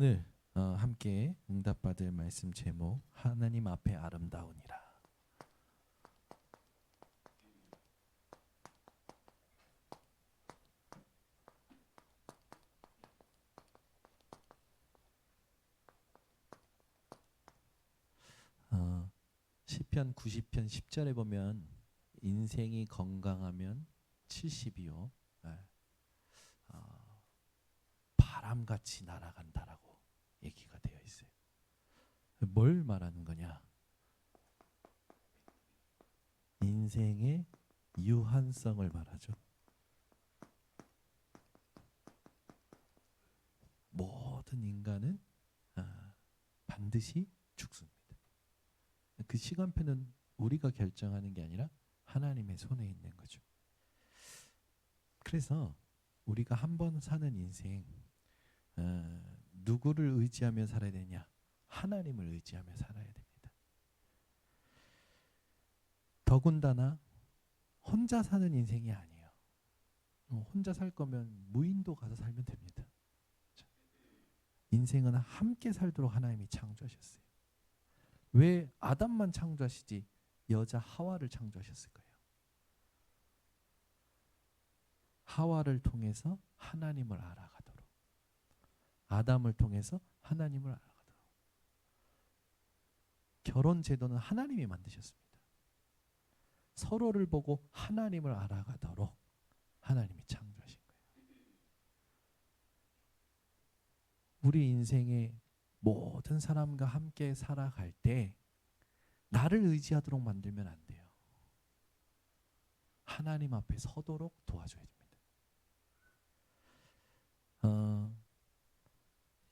오늘 함께 응답받을 말씀 제목 하나님 앞에 아름다우니라. 시편 90편 10절에 보면 인생이 건강하면 70이요 바람같이 날아간다라고 얘기가 되어 있어요. 뭘 말하는 거냐? 인생의 유한성을 말하죠. 모든 인간은 반드시 죽습니다. 그 시간표는 우리가 결정하는 게 아니라 하나님의 손에 있는 거죠. 그래서 우리가 한 번 사는 인생 누구를 의지하며 살아야 되냐? 하나님을 의지하며 살아야 됩니다. 더군다나 혼자 사는 인생이 아니에요. 혼자 살 거면 무인도 가서 살면 됩니다. 인생은 함께 살도록 하나님이 창조하셨어요. 왜 아담만 창조하시지 여자 하와를 창조하셨을까요? 하와를 통해서 하나님을 알아가도록, 아담을 통해서 하나님을 알아가도록. 결혼 제도는 하나님이 만드셨습니다. 서로를 보고 하나님을 알아가도록 하나님이 창조하신 거예요. 우리 인생의 모든 사람과 함께 살아갈 때 나를 의지하도록 만들면 안 돼요. 하나님 앞에 서도록 도와줘야 됩니다.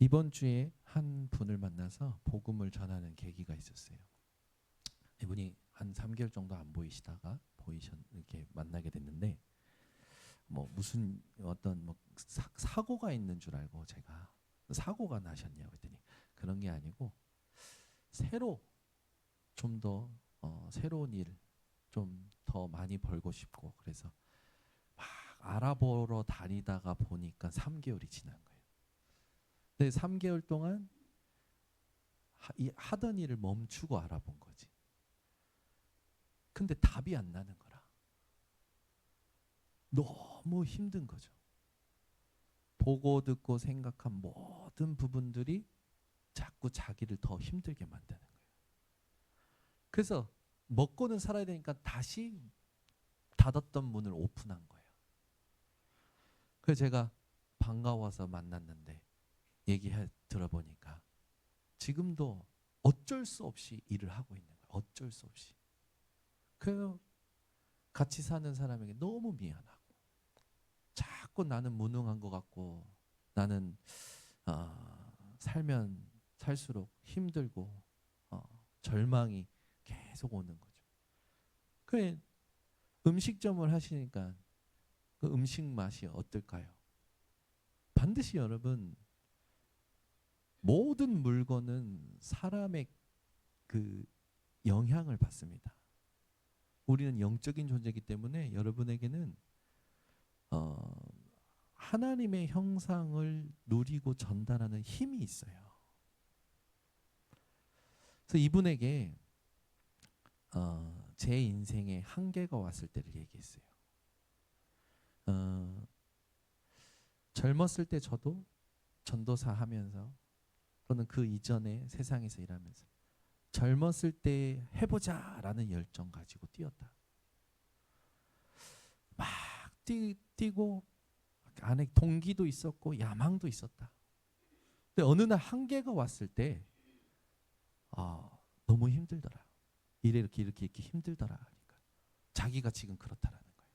이번 주에 한 분을 만나서 복음을 전하는 계기가 있었어요. 이분이 한 3개월 정도 안 보이시다가 이렇게 만나게 됐는데 무슨 어떤 사고가 있는 줄 알고 제가 사고가 나셨냐고 했더니 그런 게 아니고 새로 좀 더 새로운 일 좀 더 많이 벌고 싶고 그래서 막 알아보러 다니다가 보니까 3개월이 지난 거예요. 근데 3개월 동안 하던 일을 멈추고 알아본 거지. 근데 답이 안 나는 거라. 너무 힘든 거죠. 보고 듣고 생각한 모든 부분들이 자꾸 자기를 더 힘들게 만드는 거예요. 그래서 먹고는 살아야 되니까 다시 닫았던 문을 오픈한 거예요. 그래서 제가 반가워서 만났는데 얘기 들어보니까 지금도 어쩔 수 없이 일을 하고 있는 거예요. 어쩔 수 없이. 그 같이 사는 사람에게 너무 미안하고 자꾸 나는 무능한 것 같고 나는 살면 살수록 힘들고 절망이 계속 오는 거죠. 그 음식점을 하시니까 그 음식 맛이 어떨까요? 반드시 여러분 모든 물건은 사람의 그 영향을 받습니다. 우리는 영적인 존재이기 때문에 여러분에게는 하나님의 형상을 누리고 전달하는 힘이 있어요. 그래서 이분에게 제 인생에 한계가 왔을 때를 얘기했어요. 젊었을 때 저도 전도사 하면서 또는 그 이전에 세상에서 일하면서 젊었을 때 해보자라는 열정 가지고 뛰었다. 막 뛰고 안에 동기도 있었고 야망도 있었다. 근데 어느 날 한계가 왔을 때 너무 힘들더라. 이렇게 힘들더라 하니까 자기가 지금 그렇다라는 거예요.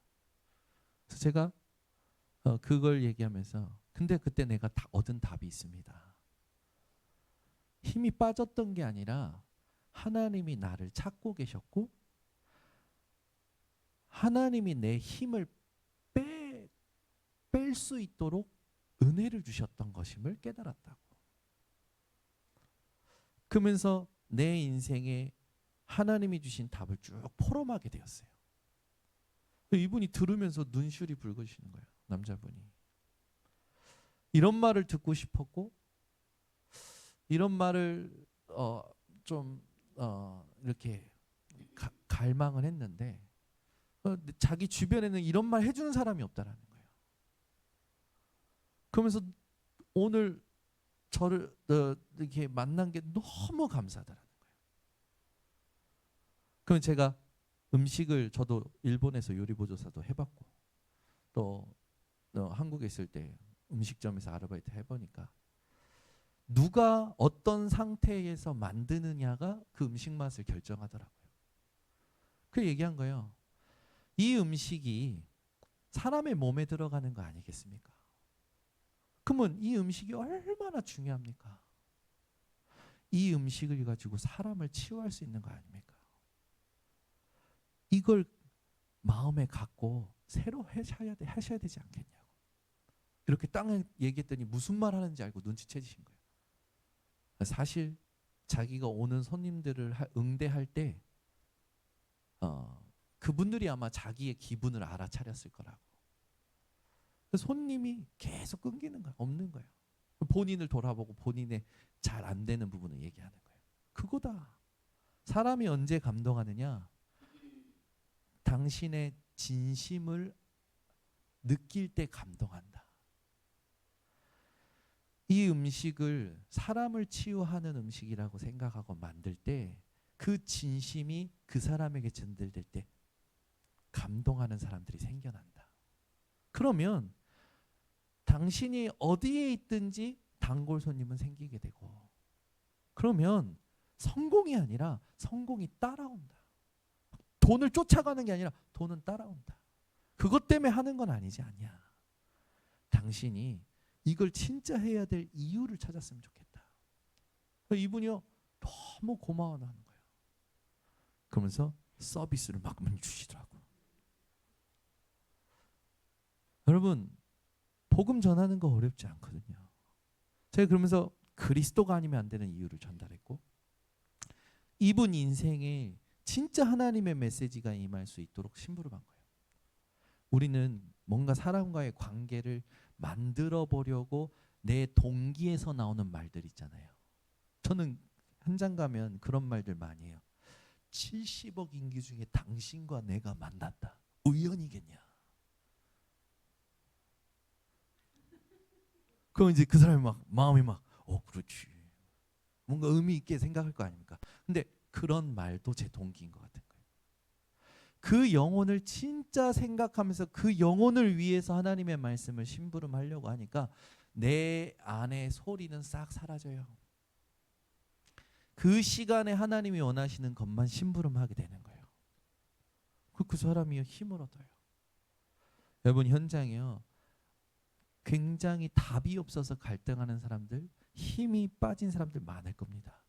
그래서 제가 그걸 얘기하면서 근데 그때 내가 다 얻은 답이 있습니다. 힘이 빠졌던 게 아니라 하나님이 나를 찾고 계셨고 하나님이 내 힘을 뺄 수 있도록 은혜를 주셨던 것임을 깨달았다고. 그러면서 내 인생에 하나님이 주신 답을 쭉 포럼하게 되었어요. 이분이 들으면서 눈시울이 붉어지는 거예요. 남자분이. 이런 말을 듣고 싶었고 이런 말을 좀 이렇게 갈망을 했는데 자기 주변에는 이런 말 해주는 사람이 없다라는 거예요. 그러면서 오늘 저를 이렇게 만난 게 너무 감사하다라는 거예요. 그럼 제가 음식을 저도 일본에서 요리 보조사도 해봤고 또 한국에 있을 때 음식점에서 아르바이트 해보니까 누가 어떤 상태에서 만드느냐가 그 음식 맛을 결정하더라고요. 그 얘기한 거예요. 이 음식이 사람의 몸에 들어가는 거 아니겠습니까? 그러면 이 음식이 얼마나 중요합니까? 이 음식을 가지고 사람을 치유할 수 있는 거 아닙니까? 이걸 마음에 갖고 새로 하셔야 되지 않겠냐고. 이렇게 딱 얘기했더니 무슨 말 하는지 알고 눈치채지신 거예요. 사실 자기가 오는 손님들을 응대할 때 그분들이 아마 자기의 기분을 알아차렸을 거라고. 손님이 계속 끊기는 거야. 없는 거예요. 본인을 돌아보고 본인의 잘 안 되는 부분을 얘기하는 거예요. 그거다. 사람이 언제 감동하느냐? 당신의 진심을 느낄 때 감동한다. 이 음식을 사람을 치유하는 음식이라고 생각하고 만들 때 그 진심이 그 사람에게 전달될 때 감동하는 사람들이 생겨난다. 그러면 당신이 어디에 있든지 단골 손님은 생기게 되고 그러면 성공이 아니라 성공이 따라온다. 돈을 쫓아가는 게 아니라 돈은 따라온다. 그것 때문에 하는 건 아니지 아니야. 당신이 이걸 진짜 해야 될 이유를 찾았으면 좋겠다. 이분이요 너무 고마워하는 거예요. 그러면서 서비스를 막 주시더라고. 여러분 복음 전하는 거 어렵지 않거든요. 제가 그러면서 그리스도가 아니면 안 되는 이유를 전달했고 이분 인생에 진짜 하나님의 메시지가 임할 수 있도록 심부름한 거예요. 우리는 뭔가 사람과의 관계를 만들어 보려고 내 동기에서 나오는 말들 있잖아요. 저는 현장 가면 그런 말들 많이 해요. 70억 인구 중에 당신과 내가 만났다. 우연이겠냐? 그럼 이제 그 사람이 막 마음이 막 그렇지. 뭔가 의미 있게 생각할 거 아닙니까? 근데 그런 말도 제 동기인 것 같은 거예요. 그 영혼을 진짜 생각하면서 그 영혼을 위해서 하나님의 말씀을 심부름하려고 하니까 내 안의 소리는 싹 사라져요. 그 시간에 하나님이 원하시는 것만 심부름하게 되는 거예요. 그 사람이 힘을 얻어요. 여러분 현장에요. 굉장히 답이 없어서 갈등하는 사람들, 힘이 빠진 사람들 많을 겁니다.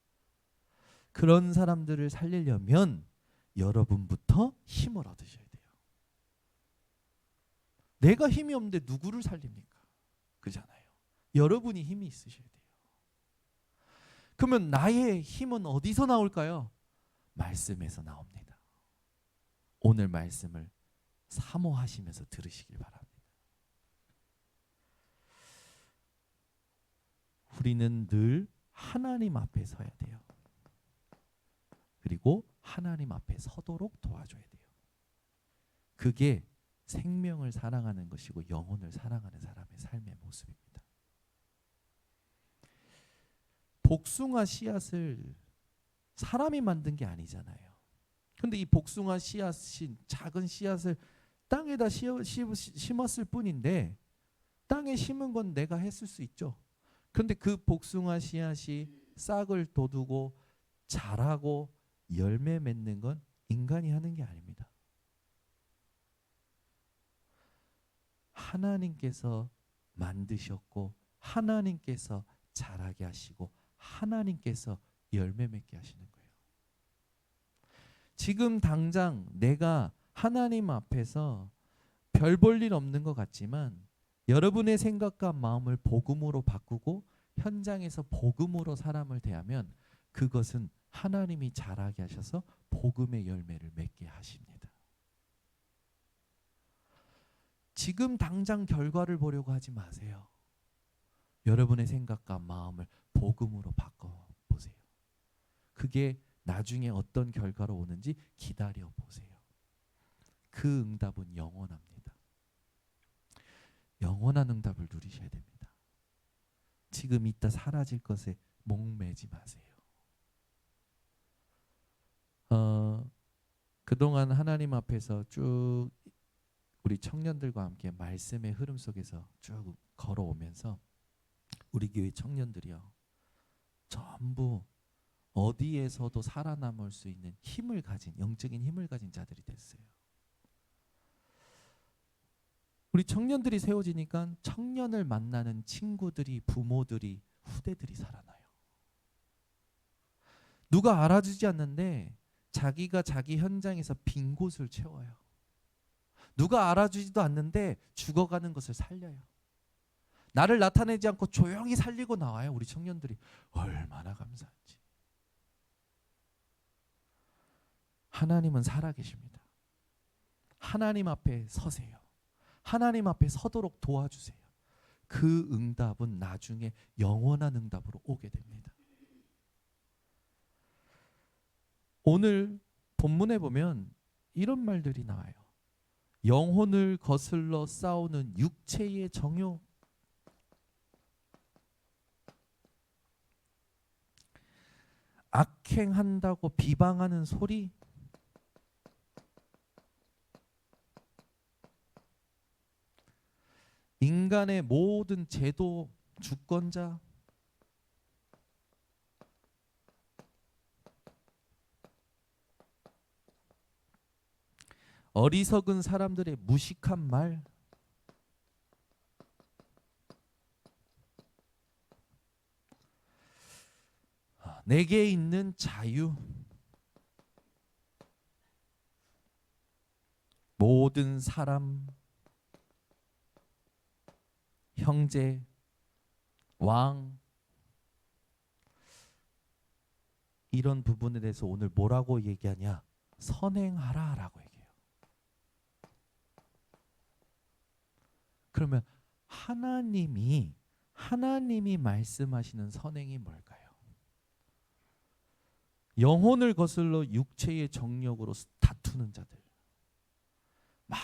그런 사람들을 살리려면 여러분부터 힘을 얻으셔야 돼요. 내가 힘이 없는데 누구를 살립니까? 그잖아요. 여러분이 힘이 있으셔야 돼요. 그러면 나의 힘은 어디서 나올까요? 말씀에서 나옵니다. 오늘 말씀을 사모하시면서 들으시길 바랍니다. 우리는 늘 하나님 앞에 서야 돼요. 그리고 하나님 앞에 서도록 도와줘야 돼요. 그게 생명을 사랑하는 것이고 영혼을 사랑하는 사람의 삶의 모습입니다. 복숭아 씨앗을 사람이 만든 게 아니잖아요. 근데 이 복숭아 씨앗인 작은 씨앗을 땅에다 심었을 뿐인데 땅에 심은 건 내가 했을 수 있죠. 그런데 그 복숭아 씨앗이 싹을 돋우고 자라고 열매 맺는 건 인간이 하는 게 아닙니다. 하나님께서 만드셨고 하나님께서 자라게 하시고 하나님께서 열매 맺게 하시는 거예요. 지금 당장 내가 하나님 앞에서 별 볼 일 없는 것 같지만 여러분의 생각과 마음을 복음으로 바꾸고 현장에서 복음으로 사람을 대하면 그것은 하나님이 자라게 하셔서 복음의 열매를 맺게 하십니다. 지금 당장 결과를 보려고 하지 마세요. 여러분의 생각과 마음을 복음으로 바꿔 그게 나중에 어떤 결과로 오는지 기다려 보세요. 그 응답은 영원합니다. 영원한 응답을 누리셔야 됩니다. 지금 이따 사라질 것에 목매지 마세요. 그동안 하나님 앞에서 쭉 우리 청년들과 함께 말씀의 흐름 속에서 쭉 걸어오면서 우리 교회 청년들이요, 전부 어디에서도 살아남을 수 있는 힘을 가진, 영적인 힘을 가진 자들이 됐어요. 우리 청년들이 세워지니까 청년을 만나는 친구들이, 부모들이, 후대들이 살아나요. 누가 알아주지 않는데 자기가 자기 현장에서 빈 곳을 채워요. 누가 알아주지도 않는데 죽어가는 것을 살려요. 나를 나타내지 않고 조용히 살리고 나와요. 우리 청년들이. 얼마나 감사한지. 하나님은 살아계십니다. 하나님 앞에 서세요. 하나님 앞에 서도록 도와주세요. 그 응답은 나중에 영원한 응답으로 오게 됩니다. 오늘 본문에 보면 이런 말들이 나와요. 영혼을 거슬러 싸우는 육체의 정욕, 악행한다고 비방하는 소리, 인간의 모든 제도 주권자, 어리석은 사람들의 무식한 말, 내게 있는 자유, 모든 사람, 형제, 왕, 이런 부분에 대해서 오늘 뭐라고 얘기하냐? 선행하라 라고 얘기해요. 그러면 하나님이 말씀하시는 선행이 뭘까요? 영혼을 거슬러 육체의 정욕으로 다투는 자들, 막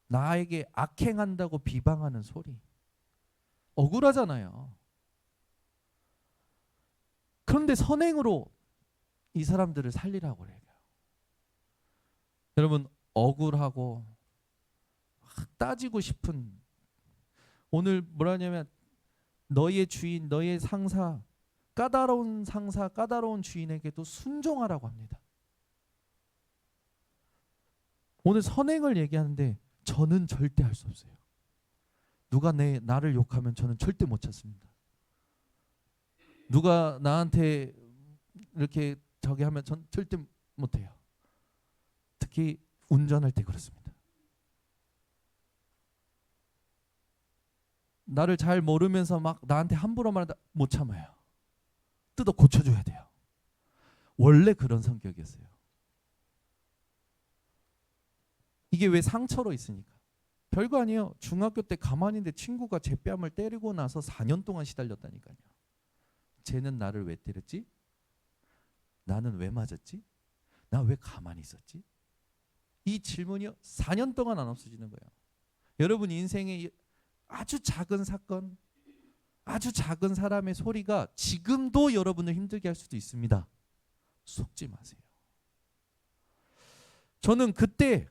나에게 악행한다고 비방하는 소리, 억울하잖아요. 그런데 선행으로 이 사람들을 살리라고 그래요. 여러분, 억울하고 따지고 싶은, 오늘 뭐라냐면 너의 주인, 너의 상사, 까다로운 상사, 까다로운 주인에게도 순종하라고 합니다. 오늘 선행을 얘기하는데 저는 절대 할 수 없어요. 누가 나를 욕하면 저는 절대 못 찾습니다. 누가 나한테 이렇게 저기 하면 전 절대 못해요. 특히 운전할 때 그렇습니다. 나를 잘 모르면서 막 나한테 함부로 말한다, 못 참아요. 뜯어 고쳐줘야 돼요. 원래 그런 성격이었어요. 이게 왜 상처로 있으니까. 별거 아니에요. 중학교 때 가만히 있는데 친구가 제 뺨을 때리고 나서 4년 동안 시달렸다니까요. 쟤는 나를 왜 때렸지? 나는 왜 맞았지? 나 왜 가만히 있었지? 이 질문이요, 4년 동안 안 없어지는 거예요. 여러분 인생의 아주 작은 사건, 아주 작은 사람의 소리가 지금도 여러분을 힘들게 할 수도 있습니다. 속지 마세요. 저는 그때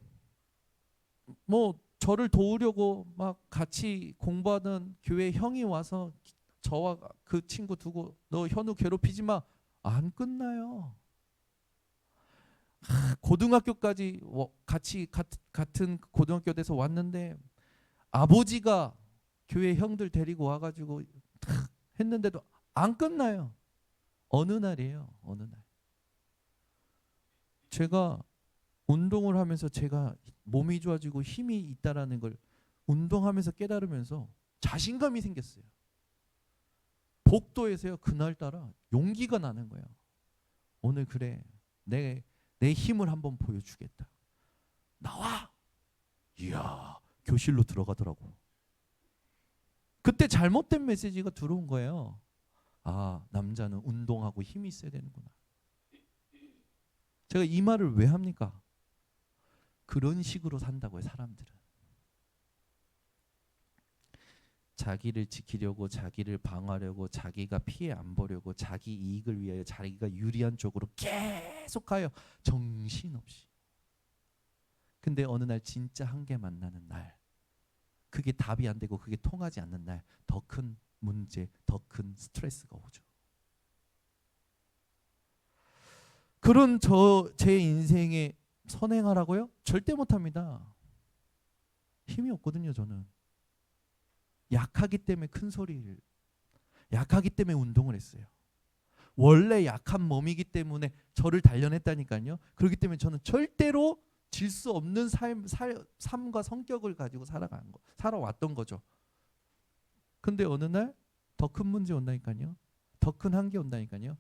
뭐 저를 도우려고 막 같이 공부하던 교회 형이 와서 저와 그 친구 두고 너 현우 괴롭히지 마. 안 끝나요. 고등학교까지 같이 같은 고등학교에서 왔는데 아버지가 교회 형들 데리고 와가지고 했는데도 안 끝나요. 어느 날이에요. 어느 날. 제가 운동을 하면서 제가 몸이 좋아지고 힘이 있다라는 걸 운동하면서 깨달으면서 자신감이 생겼어요. 복도에서요, 그날따라 용기가 나는 거예요. 오늘 그래, 내 힘을 한번 보여주겠다. 나와. 이야, 교실로 들어가더라고. 그때 잘못된 메시지가 들어온 거예요. 아, 남자는 운동하고 힘이 있어야 되는구나. 제가 이 말을 왜 합니까? 그런 식으로 산다고요, 사람들은. 자기를 지키려고, 자기를 방어하려고, 자기가 피해 안 보려고, 자기 이익을 위하여 자기가 유리한 쪽으로 계속하여 정신없이. 근데 어느 날 진짜 한계 만나는 날, 그게 답이 안 되고 그게 통하지 않는 날, 더 큰 문제, 더 큰 스트레스가 오죠. 그런 제 인생에 선행하라고요? 절대 못합니다. 힘이 없거든요, 저는. 약하기 때문에 큰 소리를, 약하기 때문에 운동을 했어요. 원래 약한 몸이기 때문에 저를 단련했다니까요. 그렇기 때문에 저는 절대로 질 수 없는 삶과 성격을 가지고 살아왔던 거죠. 근데 어느 날 더 큰 문제 온다니까요. 더 큰 한계 온다니까요.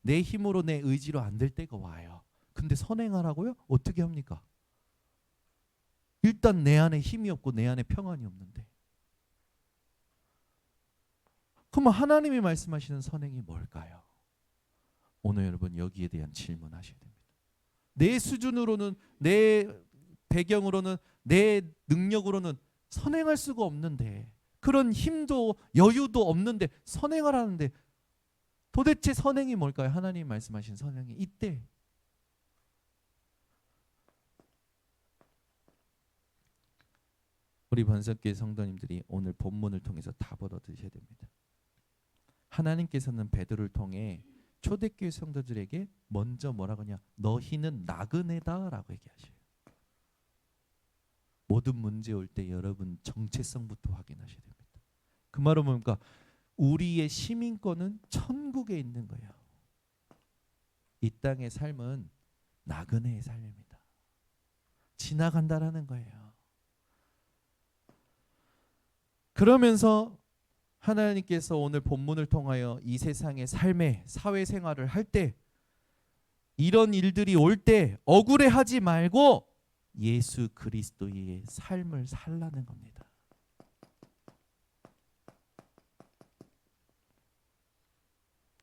내 힘으로, 내 의지로 안 될 때가 와요. 근데 선행하라고요? 어떻게 합니까? 일단 내 안에 힘이 없고 내 안에 평안이 없는데. 그럼 하나님이 말씀하시는 선행이 뭘까요? 오늘 여러분 여기에 대한 질문하셔야 됩니다. 내 수준으로는, 내 배경으로는, 내 능력으로는 선행할 수가 없는데, 그런 힘도 여유도 없는데 선행하라는데 도대체 선행이 뭘까요? 하나님 말씀하신 선행이 이때 우리 번석교회 성도님들이 오늘 본문을 통해서 답 얻어드셔야 됩니다. 하나님께서는 베드로를 통해 초대교회 성도들에게 먼저 뭐라고 하냐, 너희는 나그네다라고 얘기하셔요. 모든 문제 올 때 여러분 정체성부터 확인하셔야 됩니다. 그 말은 뭡니까? 우리의 시민권은 천국에 있는 거예요. 이 땅의 삶은 나그네의 삶입니다. 지나간다라는 거예요. 그러면서 하나님께서 오늘 본문을 통하여 이 세상의 삶의 사회생활을 할 때, 이런 일들이 올 때 억울해하지 말고 예수 그리스도의 삶을 살라는 겁니다.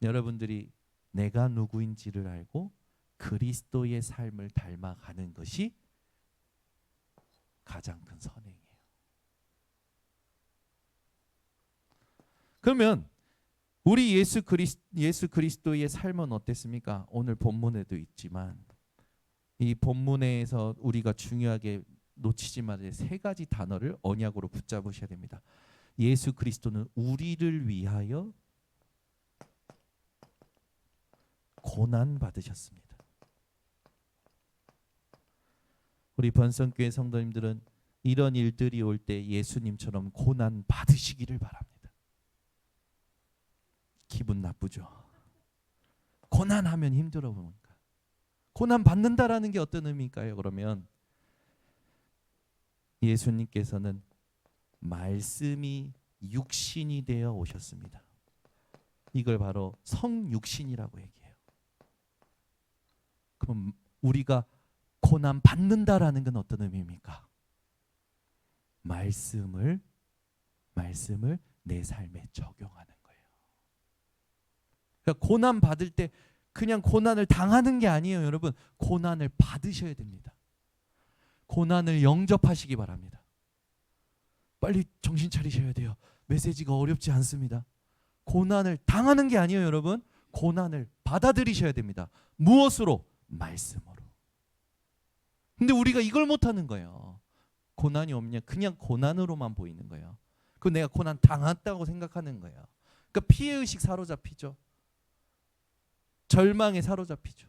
여러분들이 내가 누구인지를 알고 그리스도의 삶을 닮아가는 것이 가장 큰 선행이에요. 그러면 우리 예수 그리스도의 삶은 어땠습니까? 오늘 본문에도 있지만 이 본문에서 우리가 중요하게 놓치지 말아야 세 가지 단어를 언약으로 붙잡으셔야 됩니다. 예수 그리스도는 우리를 위하여 고난 받으셨습니다. 우리 번성교회 성도님들은 이런 일들이 올 때 예수님처럼 고난 받으시기를 바랍니다. 기분 나쁘죠? 고난하면 힘들어 보니까. 고난 받는다라는 게 어떤 의미일까요? 그러면 예수님께서는 말씀이 육신이 되어 오셨습니다. 이걸 바로 성육신이라고 얘기해요. 그럼 우리가 고난 받는다라는 건 어떤 의미입니까? 말씀을 내 삶에 적용하는 거예요. 그러니까 고난 받을 때 그냥 고난을 당하는 게 아니에요, 여러분. 고난을 받으셔야 됩니다. 고난을 영접하시기 바랍니다. 빨리 정신 차리셔야 돼요. 메시지가 어렵지 않습니다. 고난을 당하는 게 아니에요, 여러분. 고난을 받아들이셔야 됩니다. 무엇으로? 말씀으로. 근데 우리가 이걸 못하는 거예요. 고난이 없냐? 그냥 고난으로만 보이는 거예요. 그 내가 고난 당했다고 생각하는 거예요. 그러니까 피해의식 사로잡히죠. 절망에 사로잡히죠.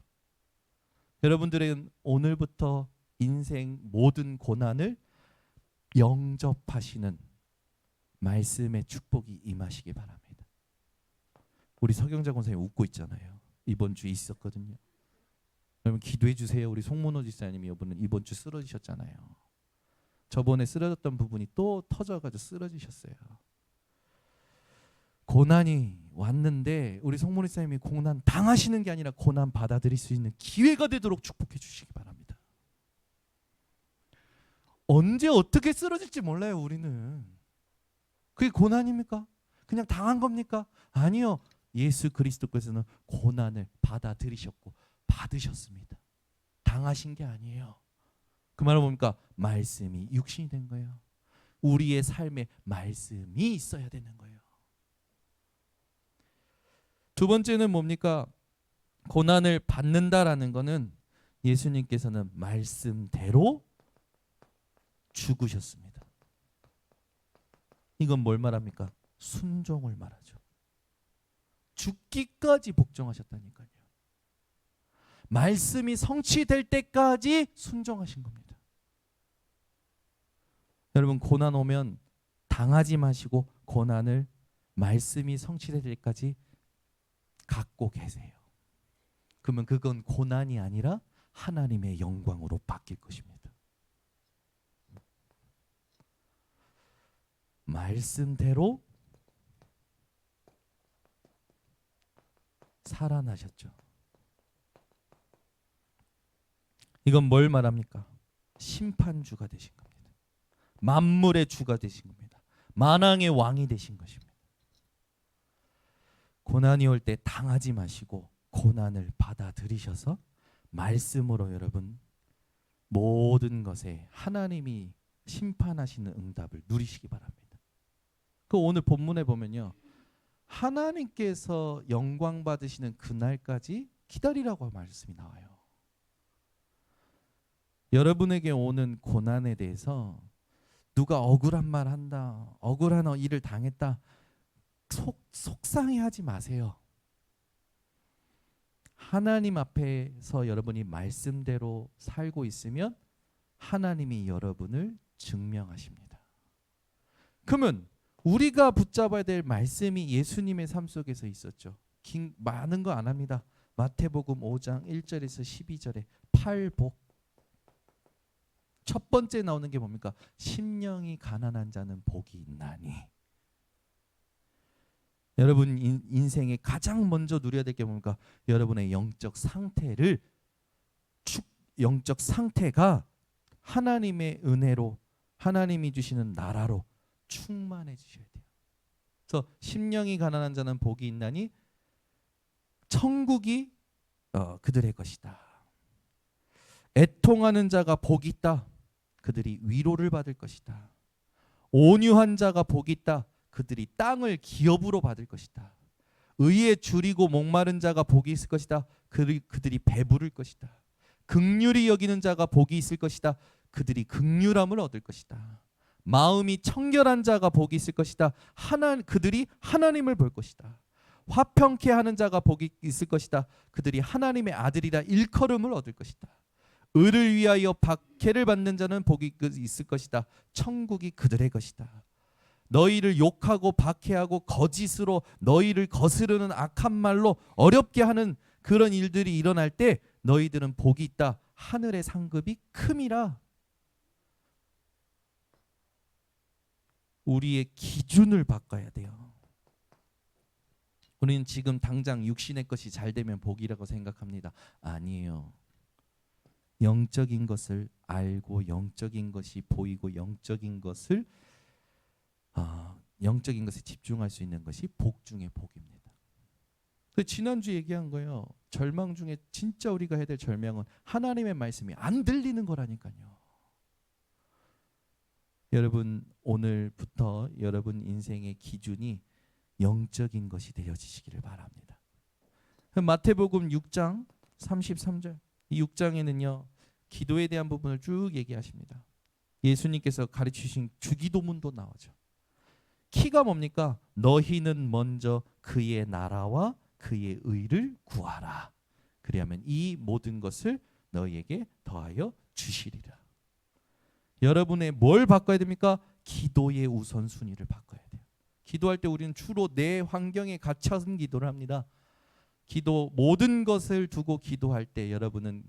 여러분들은 오늘부터 인생 모든 고난을 영접하시는 말씀의 축복이 임하시기 바랍니다. 우리 서경자 권사님 웃고 있잖아요. 이번 주에 있었거든요. 여러분 기도해 주세요. 우리 송문호 집사님이 이번 주 쓰러지셨잖아요. 저번에 쓰러졌던 부분이 또 터져가지고 쓰러지셨어요. 고난이 왔는데 우리 송문호 집사님이 고난 당하시는 게 아니라 고난 받아들일 수 있는 기회가 되도록 축복해 주시기 바랍니다. 언제 어떻게 쓰러질지 몰라요, 우리는. 그게 고난입니까? 그냥 당한 겁니까? 아니요. 예수 그리스도께서는 고난을 받아들이셨고 받으셨습니다. 당하신 게 아니에요. 그 말은 뭡니까? 말씀이 육신이 된 거예요. 우리의 삶에 말씀이 있어야 되는 거예요. 두 번째는 뭡니까? 고난을 받는다라는 것은 예수님께서는 말씀대로 죽으셨습니다. 이건 뭘 말합니까? 순종을 말하죠. 죽기까지 복종하셨다니까요. 말씀이 성취될 때까지 순종하신 겁니다. 여러분, 고난 오면 당하지 마시고 고난을 말씀이 성취될 때까지 갖고 계세요. 그러면 그건 고난이 아니라 하나님의 영광으로 바뀔 것입니다. 말씀대로 살아나셨죠. 이건 뭘 말합니까? 심판주가 되신 겁니다. 만물의 주가 되신 겁니다. 만왕의 왕이 되신 것입니다. 고난이 올 때 당하지 마시고 고난을 받아들이셔서 말씀으로 여러분 모든 것에 하나님이 심판하시는 응답을 누리시기 바랍니다. 그 오늘 본문에 보면요, 하나님께서 영광 받으시는 그날까지 기다리라고 말씀이 나와요. 여러분에게 오는 고난에 대해서 누가 억울한 말 한다, 억울한 일을 당했다, 속상해하지 마세요. 하나님 앞에서 여러분이 말씀대로 살고 있으면 하나님이 여러분을 증명하십니다. 그러면 우리가 붙잡아야 될 말씀이 예수님의 삶 속에서 있었죠. 많은 거 안 합니다. 마태복음 5장 1절에서 12절에 팔복. 첫 번째 나오는 게 뭡니까? 심령이 가난한 자는 복이 있나니. 여러분 인생에 가장 먼저 누려야 될 게 뭡니까? 여러분의 영적 상태가 하나님의 은혜로, 하나님이 주시는 나라로 충만해지셔야 돼요. 그래서 심령이 가난한 자는 복이 있나니 천국이 그들의 것이다. 애통하는 자가 복이 있다. 그들이 위로를 받을 것이다. 온유한 자가 복이 있다. 그들이 땅을 기업으로 받을 것이다. 의에 줄이고 목마른 자가 복이 있을 것이다. 그들이 배부를 것이다. 긍휼히 여기는 자가 복이 있을 것이다. 그들이 긍휼함을 얻을 것이다. 마음이 청결한 자가 복이 있을 것이다. 그들이 하나님을 볼 것이다. 화평케 하는 자가 복이 있을 것이다. 그들이 하나님의 아들이라 일컬음을 얻을 것이다. 의를 위하여 박해를 받는 자는 복이 있을 것이다. 천국이 그들의 것이다. 너희를 욕하고 박해하고 거짓으로 너희를 거스르는 악한 말로 어렵게 하는 그런 일들이 일어날 때 너희들은 복이 있다. 하늘의 상급이 큼이라. 우리의 기준을 바꿔야 돼요. 우리는 지금 당장 육신의 것이 잘 되면 복이라고 생각합니다. 아니에요. 영적인 것을 알고 영적인 것이 보이고 영적인 것에 집중할 수 있는 것이 복 중의 복입니다. 지난주 얘기한 거예요. 절망 중에 진짜 우리가 해야 될 절망은 하나님의 말씀이 안 들리는 거라니까요. 여러분 오늘부터 여러분 인생의 기준이 영적인 것이 되어지시기를 바랍니다. 마태복음 6장 33절, 이 6장에는요 기도에 대한 부분을 쭉 얘기하십니다. 예수님께서 가르치신 주기도문도 나오죠. 키가 뭡니까? 너희는 먼저 그의 나라와 그의 의를 구하라. 그리하면 이 모든 것을 너희에게 더하여 주시리라. 여러분의 뭘 바꿔야 됩니까? 기도의 우선순위를 바꿔야 돼요. 기도할 때 우리는 주로 내 환경에 갇혀서 기도를 합니다. 모든 것을 두고 기도할 때 여러분은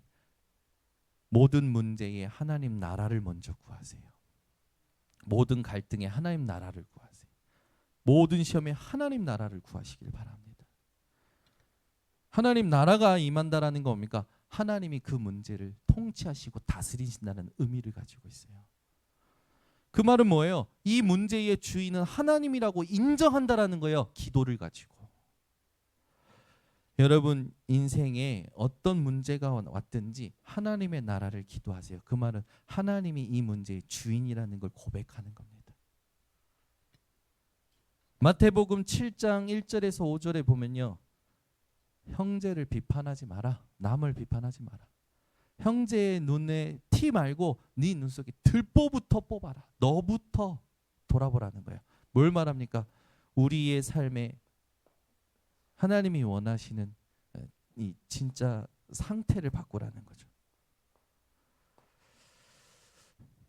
모든 문제에 하나님 나라를 먼저 구하세요. 모든 갈등에 하나님 나라를 구하세요. 모든 시험에 하나님 나라를 구하시길 바랍니다. 하나님 나라가 임한다라는 거 뭡니까? 하나님이 그 문제를 통치하시고 다스리신다는 의미를 가지고 있어요. 그 말은 뭐예요? 이 문제의 주인은 하나님이라고 인정한다라는 거예요. 기도를 가지고. 여러분 인생에 어떤 문제가 왔든지 하나님의 나라를 기도하세요. 그 말은 하나님이 이 문제의 주인이라는 걸 고백하는 겁니다. 마태복음 7장 1절에서 5절에 보면요. 형제를 비판하지 마라. 남을 비판하지 마라. 형제의 눈에 티 말고 네 눈 속에 들보부터 뽑아라. 너부터 돌아보라는 거예요. 뭘 말합니까? 우리의 삶에 하나님이 원하시는 이 진짜 상태를 바꾸라는 거죠.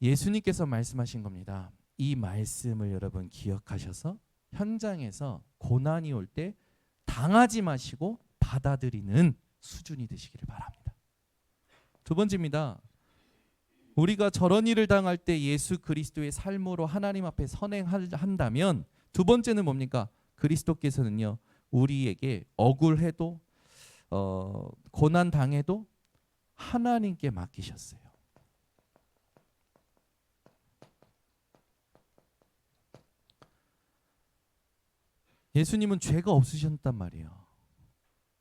예수님께서 말씀하신 겁니다. 이 말씀을 여러분 기억하셔서 현장에서 고난이 올 때 당하지 마시고 받아들이는 수준이 되시기를 바랍니다. 두 번째입니다. 우리가 저런 일을 당할 때 예수 그리스도의 삶으로 하나님 앞에 선행한다면 두 번째는 뭡니까? 그리스도께서는요. 우리에게 억울해도 고난 당해도 하나님께 맡기셨어요. 예수님은 죄가 없으셨단 말이에요.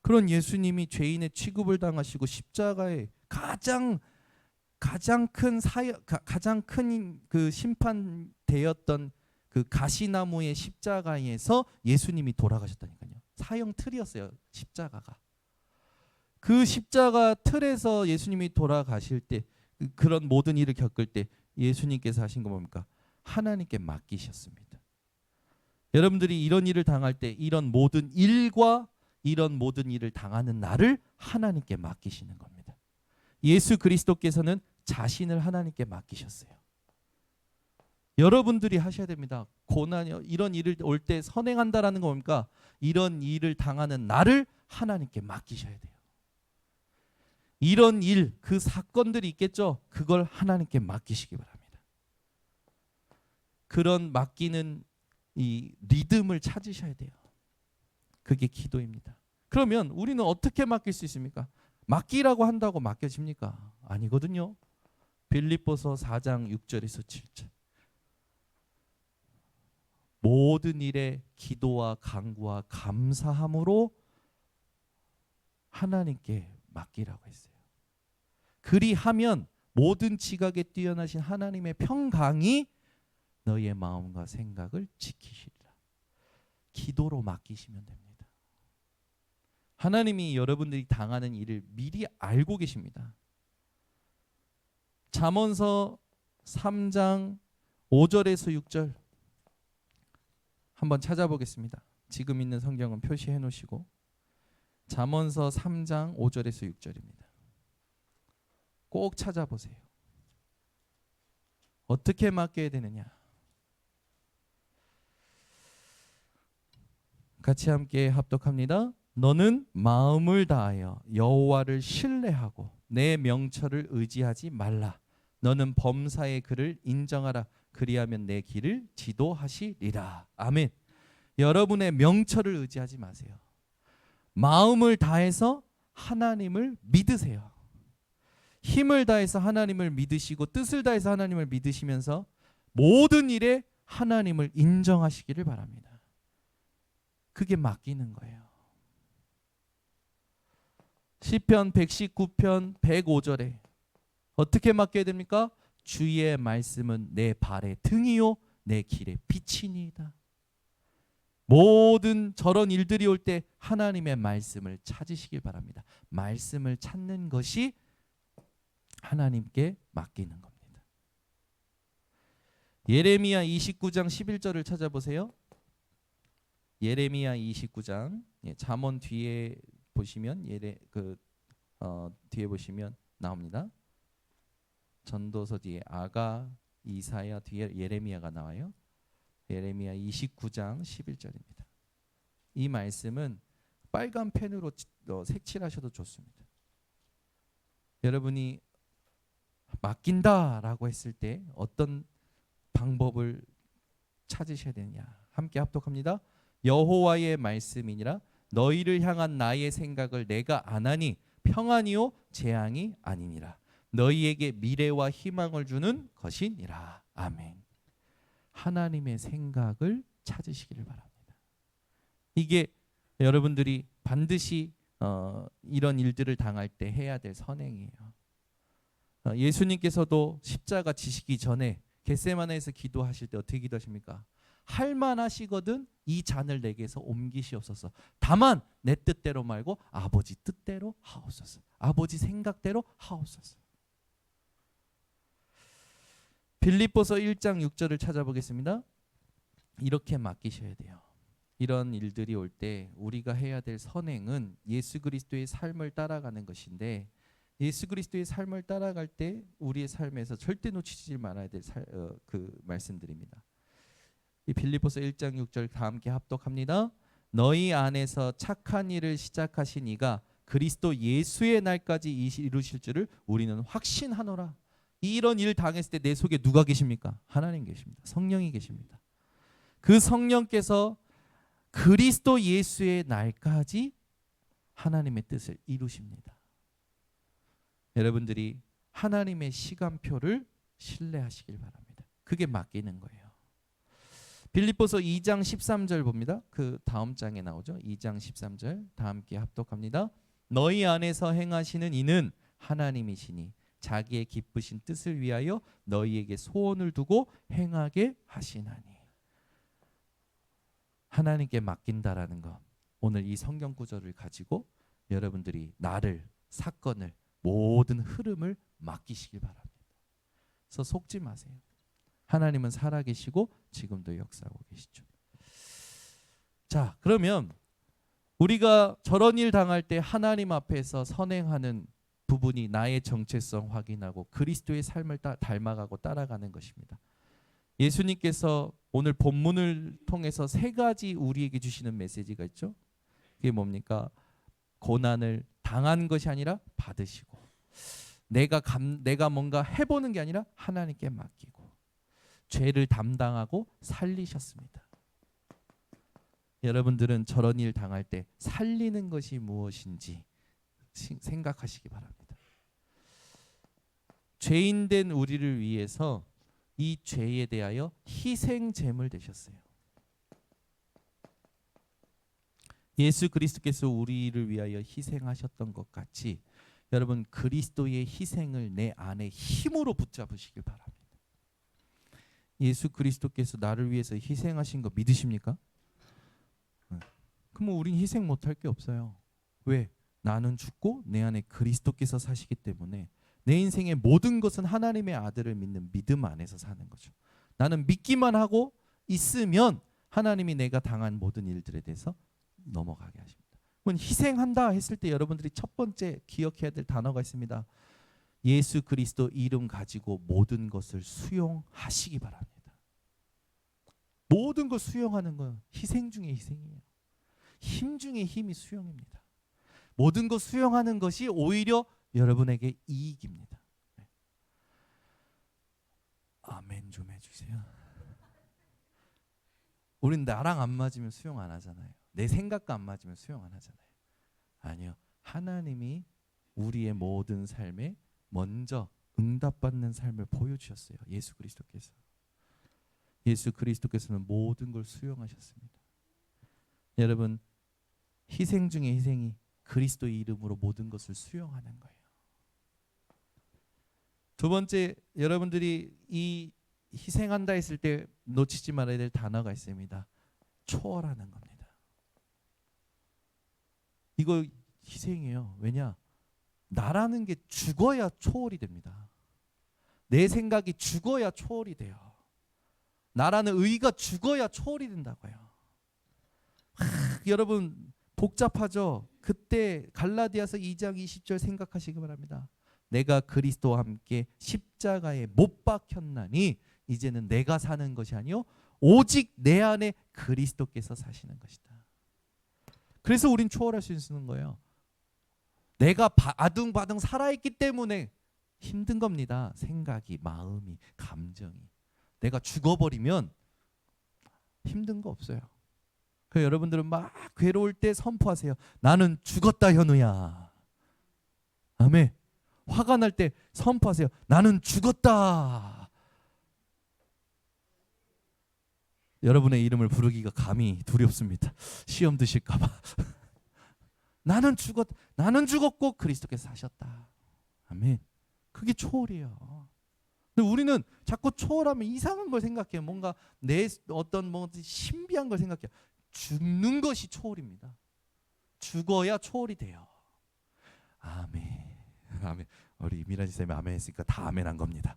그런 예수님이 죄인의 취급을 당하시고 십자가에 가장 큰 그 심판되었던 그 가시나무의 십자가에서 예수님이 돌아가셨다니까요. 사형 틀이었어요. 십자가가. 그 십자가 틀에서 예수님이 돌아가실 때 그런 모든 일을 겪을 때 예수님께서 하신 거 뭡니까? 하나님께 맡기셨습니다. 여러분들이 이런 일을 당할 때 이런 모든 일과 이런 모든 일을 당하는 나를 하나님께 맡기시는 겁니다. 예수 그리스도께서는 자신을 하나님께 맡기셨어요. 여러분들이 하셔야 됩니다. 고난이 이런 일을 올 때 선행한다라는 거 뭡니까? 이런 일을 당하는 나를 하나님께 맡기셔야 돼요. 이런 일, 그 사건들이 있겠죠? 그걸 하나님께 맡기시기 바랍니다. 그런 맡기는 이 리듬을 찾으셔야 돼요. 그게 기도입니다. 그러면 우리는 어떻게 맡길 수 있습니까? 맡기라고 한다고 맡겨집니까? 아니거든요. 빌립보서 4장 6절에서 7절. 모든 일에 기도와 간구와 감사함으로 하나님께 맡기라고 했어요. 그리하면 모든 지각에 뛰어나신 하나님의 평강이 너희의 마음과 생각을 지키시리라. 기도로 맡기시면 됩니다. 하나님이 여러분들이 당하는 일을 미리 알고 계십니다. 잠언서 3장 5절에서 6절 한번 찾아보겠습니다. 지금 있는 성경은 표시해 놓으시고 잠언서 3장 5절에서 6절입니다. 꼭 찾아보세요. 어떻게 맡겨야 되느냐? 같이 함께 합독합니다. 너는 마음을 다하여 여호와를 신뢰하고 내 명철을 의지하지 말라. 너는 범사의 그를 인정하라. 그리하면 내 길을 지도하시리라. 아멘. 여러분의 명철을 의지하지 마세요. 마음을 다해서 하나님을 믿으세요. 힘을 다해서 하나님을 믿으시고 뜻을 다해서 하나님을 믿으시면서 모든 일에 하나님을 인정하시기를 바랍니다. 그게 맡기는 거예요. 시편 119편 105절에 어떻게 맡겨야 됩니까? 주의 말씀은 내 발의 등이요 내 길의 빛이니이다. 모든 저런 일들이 올 때 하나님의 말씀을 찾으시길 바랍니다. 말씀을 찾는 것이 하나님께 맡기는 겁니다. 예레미야 29장 11절을 찾아보세요. 예레미야 29장 잠언 뒤에 보시면 뒤에 보시면 나옵니다. 전도서 뒤에 아가, 이사야 뒤에 예레미야가 나와요. 예레미야 29장 11절입니다. 이 말씀은 빨간 펜으로 색칠하셔도 좋습니다. 여러분이 맡긴다라고 했을 때 어떤 방법을 찾으셔야 되느냐? 함께 합독합니다. 여호와의 말씀이니라 너희를 향한 나의 생각을 내가 아나니 평안이요 재앙이 아니니라. 너희에게 미래와 희망을 주는 것이니라. 아멘. 하나님의 생각을 찾으시기를 바랍니다. 이게 여러분들이 반드시 이런 일들을 당할 때 해야 될 선행이에요. 예수님께서도 십자가 지시기 전에 겟세마네에서 기도하실 때 어떻게 기도하십니까? 할만하시거든 이 잔을 내게서 옮기시옵소서. 다만 내 뜻대로 말고 아버지 뜻대로 하옵소서. 아버지 생각대로 하옵소서. 빌립보서 1장 6절을 찾아보겠습니다. 이렇게 맡기셔야 돼요. 이런 일들이 올 때 우리가 해야 될 선행은 예수 그리스도의 삶을 따라가는 것인데, 예수 그리스도의 삶을 따라갈 때 우리의 삶에서 절대 놓치지 말아야 될 그 말씀들입니다. 이 빌립보서 1장 6절 다 함께 합독합니다. 너희 안에서 착한 일을 시작하신 이가 그리스도 예수의 날까지 이루실 줄을 우리는 확신하노라. 이런 일 당했을 때 내 속에 누가 계십니까? 하나님 계십니다. 성령이 계십니다. 그 성령께서 그리스도 예수의 날까지 하나님의 뜻을 이루십니다. 여러분들이 하나님의 시간표를 신뢰하시길 바랍니다. 그게 맡기는 거예요. 빌립보서 2장 13절 봅니다. 그 다음 장에 나오죠. 2장 13절 다 함께 합독합니다. 너희 안에서 행하시는 이는 하나님이시니 자기의 기쁘신 뜻을 위하여 너희에게 소원을 두고 행하게 하시나니. 하나님께 맡긴다라는 것, 오늘 이 성경 구절을 가지고 여러분들이 나를, 사건을, 모든 흐름을 맡기시길 바랍니다. 그래서 속지 마세요. 하나님은 살아계시고 지금도 역사하고 계시죠. 자, 그러면 우리가 저런 일 당할 때 하나님 앞에서 선행하는 부분이 나의 정체성 확인하고 그리스도의 삶을 닮아가고 따라가는 것입니다. 예수님께서 오늘 본문을 통해서 세 가지 우리에게 주시는 메시지가 있죠. 그게 뭡니까? 고난을 당한 것이 아니라 받으시고, 내가 뭔가 해보는 게 아니라 하나님께 맡기고, 죄를 담당하고 살리셨습니다. 여러분들은 저런 일 당할 때 살리는 것이 무엇인지 생각하시기 바랍니다. 죄인된 우리를 위해서 이 죄에 대하여 희생 제물 되셨어요. 예수 그리스도께서 우리를 위하여 희생하셨던 것 같이 여러분 그리스도의 희생을 내 안에 힘으로 붙잡으시길 바랍니다. 예수 그리스도께서 나를 위해서 희생하신 거 믿으십니까? 그럼 우린 희생 못할 게 없어요. 왜? 나는 죽고 내 안에 그리스도께서 사시기 때문에 내 인생의 모든 것은 하나님의 아들을 믿는 믿음 안에서 사는 거죠. 나는 믿기만 하고 있으면 하나님이 내가 당한 모든 일들에 대해서 넘어가게 하십니다. 그럼 희생한다 했을 때 여러분들이 첫 번째 기억해야 될 단어가 있습니다. 예수 그리스도 이름 가지고 모든 것을 수용하시기 바랍니다. 모든 걸 수용하는 건 희생 중에 희생이에요. 힘 중에 힘이 수용입니다. 모든 것 수용하는 것이 오히려 여러분에게 이익입니다. 아멘 좀 해주세요. 우린 나랑 안 맞으면 수용 안 하잖아요. 내 생각과 안 맞으면 수용 안 하잖아요. 아니요. 하나님이 우리의 모든 삶에 먼저 응답받는 삶을 보여주셨어요. 예수 그리스도께서. 예수 그리스도께서는 모든 걸 수용하셨습니다. 여러분 희생 중에 희생이 그리스도의 이름으로 모든 것을 수용하는 거예요. 두 번째, 여러분들이 이 희생한다 했을 때 놓치지 말아야 될 단어가 있습니다. 초월하는 겁니다. 이거 희생이에요. 왜냐? 나라는 게 죽어야 초월이 됩니다. 내 생각이 죽어야 초월이 돼요. 나라는 의가 죽어야 초월이 된다고요. 여러분 복잡하죠? 그때 갈라디아서 2장 20절 생각하시기 바랍니다. 내가 그리스도와 함께 십자가에 못 박혔나니 이제는 내가 사는 것이 아니요 오직 내 안에 그리스도께서 사시는 것이다. 그래서 우린 초월할 수 있는 거예요. 내가 아둥바둥 살아있기 때문에 힘든 겁니다. 생각이, 마음이, 감정이. 내가 죽어버리면 힘든 거 없어요. 그래서 여러분들은 막 괴로울 때 선포하세요. 나는 죽었다 현우야. 아멘. 화가 날 때 선포하세요. 나는 죽었다. 여러분의 이름을 부르기가 감히 두렵습니다. 시험 드실까 봐. 나는 죽었고 그리스도께서 사셨다. 아멘. 그게 초월이에요. 근데 우리는 자꾸 초월하면 이상한 걸 생각해요. 뭔가 내 어떤 뭐 신비한 걸 생각해요. 죽는 것이 초월입니다. 죽어야 초월이 돼요. 아멘. 아멘. 우리 미라지 쌤이 아멘 했으니까 다 아멘 한 겁니다.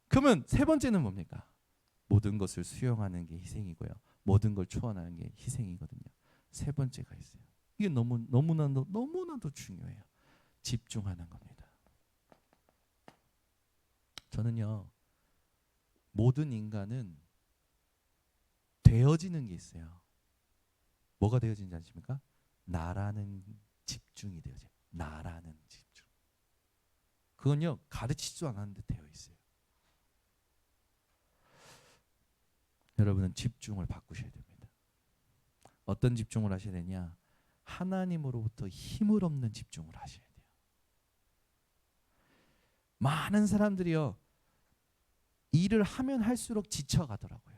그러면 세 번째는 뭡니까? 모든 것을 수용하는 게 희생이고요. 모든 걸 초월하는 게 희생이거든요. 세 번째가 있어요. 이게 너무나도 중요해요. 집중하는 겁니다. 저는요, 모든 인간은 되어지는 게 있어요. 뭐가 되어지는지 아십니까? 나라는 집중이 되어져요. 나라는 집중. 그건요, 가르치지도 않았는데 되어 있어요. 여러분은 집중을 바꾸셔야 됩니다. 어떤 집중을 하셔야 되냐? 하나님으로부터 힘을 얻는 집중을 하셔야 돼요. 많은 사람들이요, 일을 하면 할수록 지쳐가더라고요.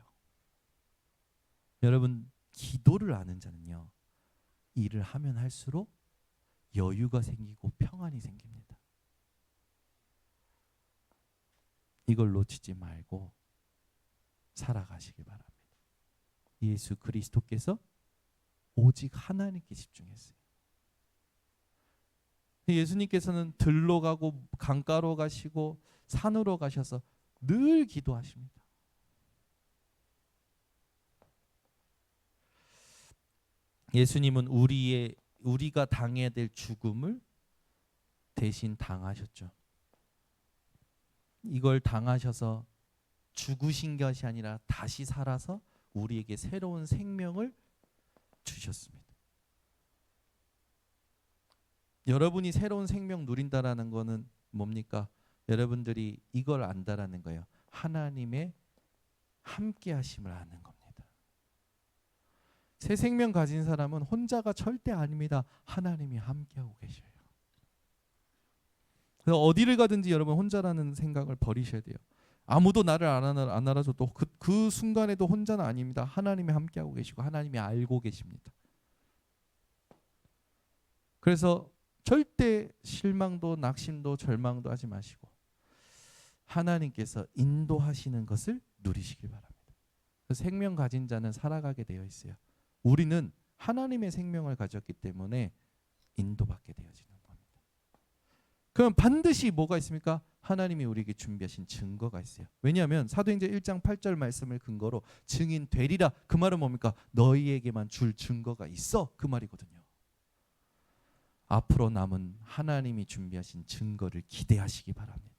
여러분, 기도를 아는 자는요, 일을 하면 할수록 여유가 생기고 평안이 생깁니다. 이걸 놓치지 말고 살아가시길 바랍니다. 예수 그리스도께서 오직 하나님께 집중했어요. 예수님께서는 들로 가고 강가로 가시고 산으로 가셔서 늘 기도하십니다. 예수님은 우리가 당해야 될 죽음을 대신 당하셨죠. 이걸 당하셔서 죽으신 것이 아니라 다시 살아서 우리에게 새로운 생명을 주셨습니다. 여러분이 새로운 생명 누린다라는 거는 뭡니까? 여러분들이 이걸 안다라는 거예요. 하나님의 함께 하심을 아는 겁니다. 새 생명 가진 사람은 혼자가 절대 아닙니다. 하나님이 함께하고 계셔요. 그래서 어디를 가든지 여러분 혼자라는 생각을 버리셔야 돼요. 아무도 나를 안 알아줘도 그 순간에도 혼자는 아닙니다. 하나님이 함께하고 계시고 하나님이 알고 계십니다. 그래서 절대 실망도 낙심도 절망도 하지 마시고 하나님께서 인도하시는 것을 누리시길 바랍니다. 생명 가진 자는 살아가게 되어 있어요. 우리는 하나님의 생명을 가졌기 때문에 인도받게 되어지는 겁니다. 그럼 반드시 뭐가 있습니까? 하나님이 우리에게 준비하신 증거가 있어요. 왜냐하면 사도행전 1장 8절 말씀을 근거로 증인 되리라. 그 말은 뭡니까? 너희에게만 줄 증거가 있어. 그 말이거든요. 앞으로 남은 하나님이 준비하신 증거를 기대하시기 바랍니다.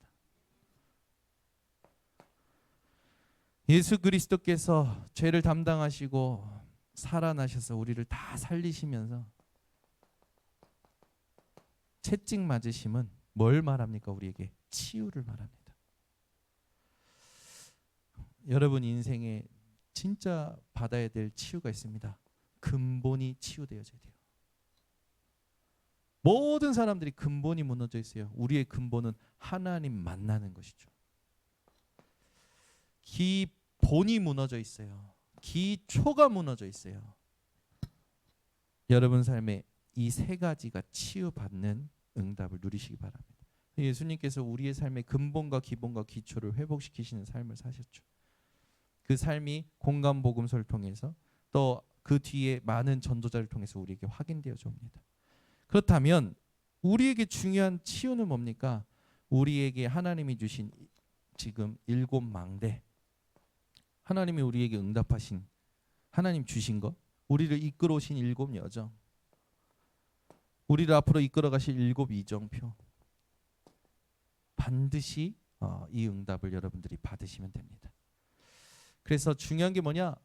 예수 그리스도께서 죄를 담당하시고 살아나셔서 우리를 다 살리시면서 채찍 맞으심은 뭘 말합니까? 우리에게 치유를 말합니다. 여러분 인생에 진짜 받아야 될 치유가 있습니다. 근본이 치유되어져야 돼요. 모든 사람들이 근본이 무너져 있어요. 우리의 근본은 하나님 만나는 것이죠. 기본이 무너져 있어요. 기초가 무너져 있어요. 여러분 삶에 이 세 가지가 치유받는 응답을 누리시기 바랍니다. 예수님께서 우리의 삶의 근본과 기본과 기초를 회복시키시는 삶을 사셨죠. 그 삶이 공간 복음서를 통해서 또 그 뒤에 많은 전도자를 통해서 우리에게 확인되어져 옵니다. 그렇다면 우리에게 중요한 치유는 뭡니까? 우리에게 하나님이 주신 지금 7 망대, 하나님이 우리에게 응답하신, 하나님 주신 것, 우리를 이끌어 오신 7 여정, 우리를 앞으로 이끌어 가실 7 이정표, 반드시 이 응답을 여러분들이 받으시면 됩니다. 그래서 중요한 게 뭐냐?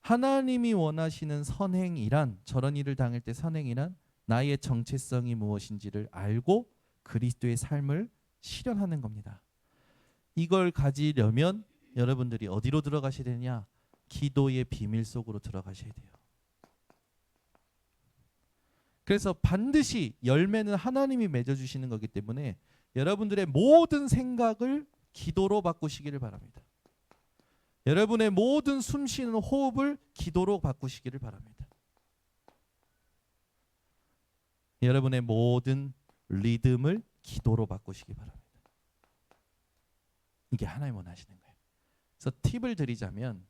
하나님이 원하시는 선행이란, 저런 일을 당할 때 선행이란 나의 정체성이 무엇인지를 알고 그리스도의 삶을 실현하는 겁니다. 이걸 가지려면 여러분들이 어디로 들어가셔야 되냐? 기도의 비밀 속으로 들어가셔야 돼요. 그래서 반드시 열매는 하나님이 맺어주시는 거기 때문에 여러분들의 모든 생각을 기도로 바꾸시기를 바랍니다. 여러분의 모든 숨쉬는 호흡을 기도로 바꾸시기를 바랍니다. 여러분의 모든 리듬을 기도로 바꾸시기 바랍니다. 이게 하나님 원하시는 거예요. 그래서 팁을 드리자면,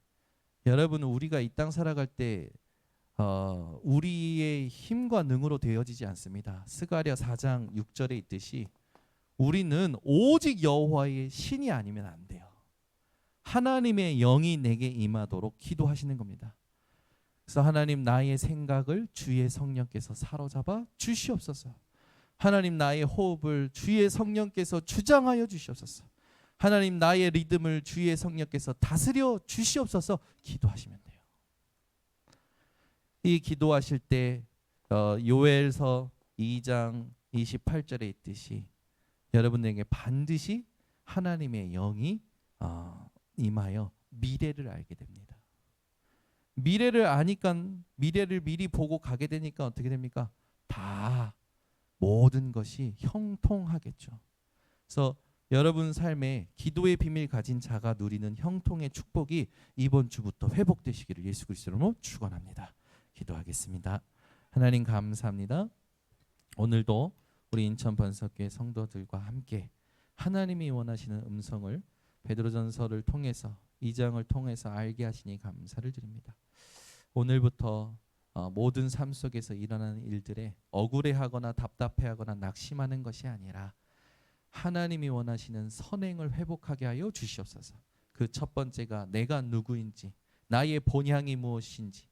여러분, 우리가 이 땅 살아갈 때 우리의 힘과 능으로 되어지지 않습니다. 스가랴 4장 6절에 있듯이 우리는 오직 여호와의 신이 아니면 안 돼요. 하나님의 영이 내게 임하도록 기도하시는 겁니다. 그래서 하나님, 나의 생각을 주의 성령께서 사로잡아 주시옵소서. 하나님, 나의 호흡을 주의 성령께서 주장하여 주시옵소서. 하나님, 나의 리듬을 주의 성령께서 다스려 주시옵소서. 기도하시면 돼요. 이 기도하실 때 요엘서 2장 28절에 있듯이 여러분에게 반드시 하나님의 영이 임하여 미래를 알게 됩니다. 미래를 아니까, 미래를 미리 보고 가게 되니까 어떻게 됩니까? 다 모든 것이 형통하겠죠. 그래서 여러분 삶에 기도의 비밀 가진 자가 누리는 형통의 축복이 이번 주부터 회복되시기를 예수 그리스도로 이름으로 축원합니다. 기도하겠습니다. 하나님 감사합니다. 오늘도 우리 인천 번석교회 성도들과 함께 하나님이 원하시는 음성을 베드로전서를 통해서, 2장을 통해서 알게 하시니 감사를 드립니다. 오늘부터 모든 삶 속에서 일어나는 일들에 억울해하거나 답답해하거나 낙심하는 것이 아니라 하나님이 원하시는 선행을 회복하게 하여 주시옵소서. 그 첫 번째가 내가 누구인지, 나의 본향이 무엇인지,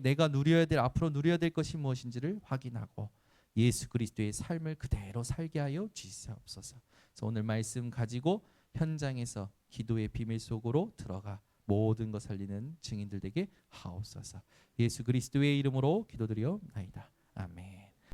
내가 누려야 될, 앞으로 누려야 될 것이 무엇인지를 확인하고 예수 그리스도의 삶을 그대로 살게 하여 주시옵소서. 그래서 오늘 말씀 가지고 현장에서 기도의 비밀 속으로 들어가 모든 것 살리는 증인들 되게 하옵소서. 예수 그리스도의 이름으로 기도드리옵나이다.